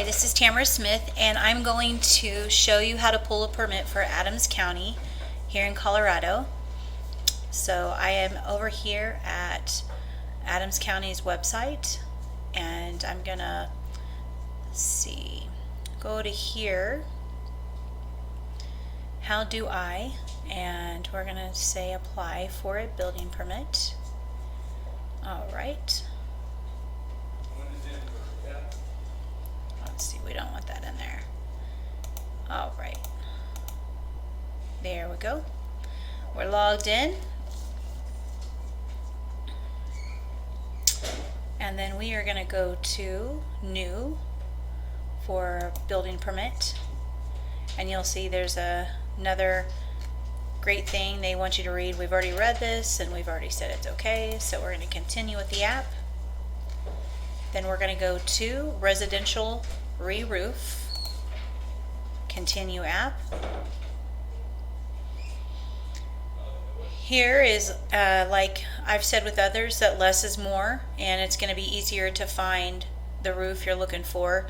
this is Tamara Smith, and I'm going to show you how to pull a permit for Adams County here in Colorado. So I am over here at Adams County's website, and I'm gonna go to here, how do I, and we're gonna say apply for a building permit. All right. Let's see, we don't want that in there. All right. There we go. We're logged in. And then we are going to go to new for building permit. And you'll see there's another great thing they want you to read. We've already read this and we've already said it's okay. So we're going to continue with the app. Then we're going to go to residential re-roof, continue app. Here is, like I've said with others, that less is more, and it's going to be easier to find the roof you're looking for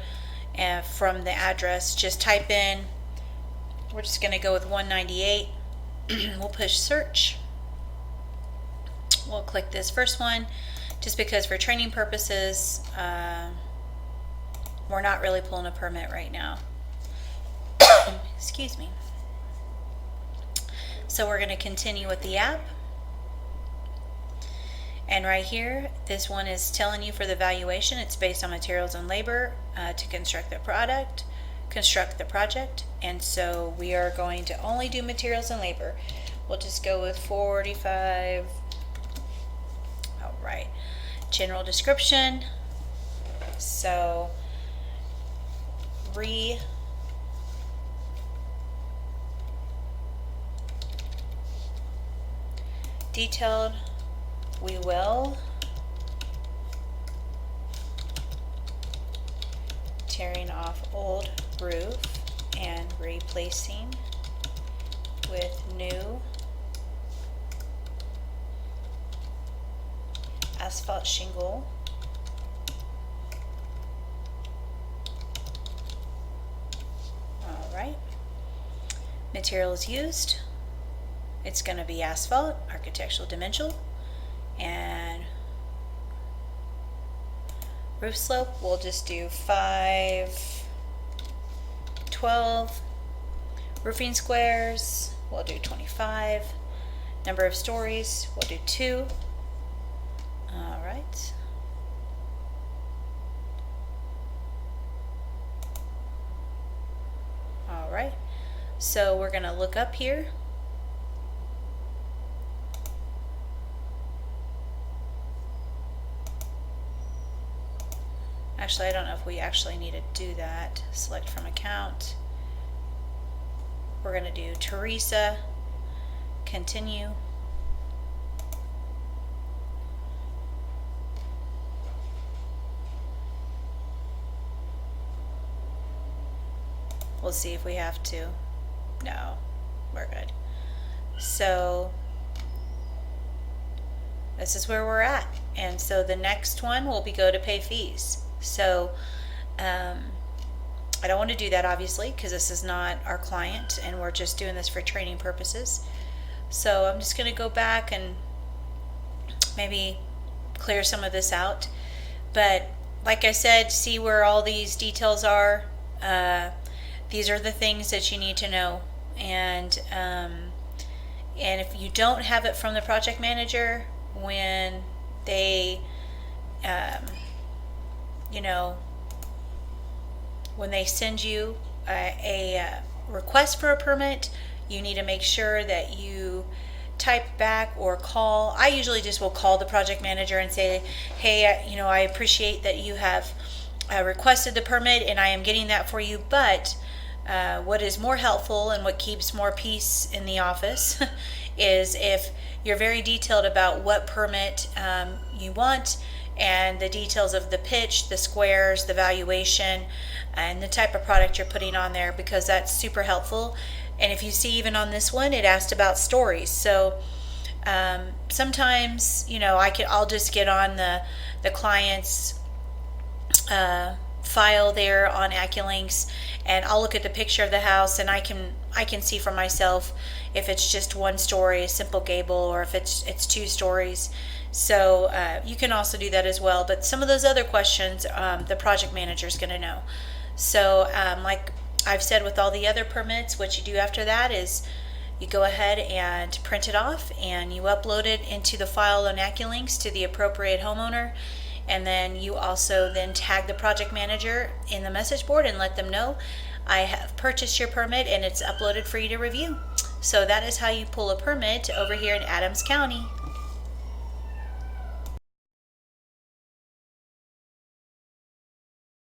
from the address. Just type in, we're just going to go with 198. We'll push search. We'll click this first one just because for training purposes, we're not really pulling a permit right now. Excuse me. So we're going to continue with the app. And right here, this one is telling you for the valuation, it's based on materials and labor to construct the project. And so we are going to only do materials and labor. We'll just go with 45. All right. General description. So detailed, we will tearing off old roof and replacing with new asphalt shingle. All right. Materials used. It's going to be asphalt, architectural dimensional, and roof slope, we'll just do 512. Roofing squares, we'll do 25. Number of stories, we'll do 2. All right. All right. So we're going to look up here. Actually, I don't know if we actually need to do that. Select from account. We're going to do Teresa. Continue. We'll see if we have to. No, we're good. So this is where we're at. And so the next one will be go to pay fees. So I don't want to do that obviously because this is not our client and we're just doing this for training purposes. So I'm just going to go back and maybe clear some of this out. But like I said, see where all these details are. These are the things that you need to know. And if you don't have it from the project manager, when they when they send you a request for a permit, you need to make sure that you type back or call. I usually just will call the project manager and say, hey, I appreciate that you have requested the permit and I am getting that for you, but what is more helpful and what keeps more peace in the office is if you're very detailed about what permit you want and the details of the pitch, the squares, the valuation, and the type of product you're putting on there, because that's super helpful. And if you see even on this one, it asked about stories. So sometimes, I'll just get on the client's file there on AccuLinks, and I'll look at the picture of the house, and I can see for myself if it's just one story, a simple gable, or if it's two stories. So you can also do that as well. But some of those other questions, the project manager is going to know. So like I've said with all the other permits, what you do after that is you go ahead and print it off and you upload it into the file on AccuLinks to the appropriate homeowner. And then you also then tag the project manager in the message board and let them know I have purchased your permit and it's uploaded for you to review. So that is how you pull a permit over here in Adams County.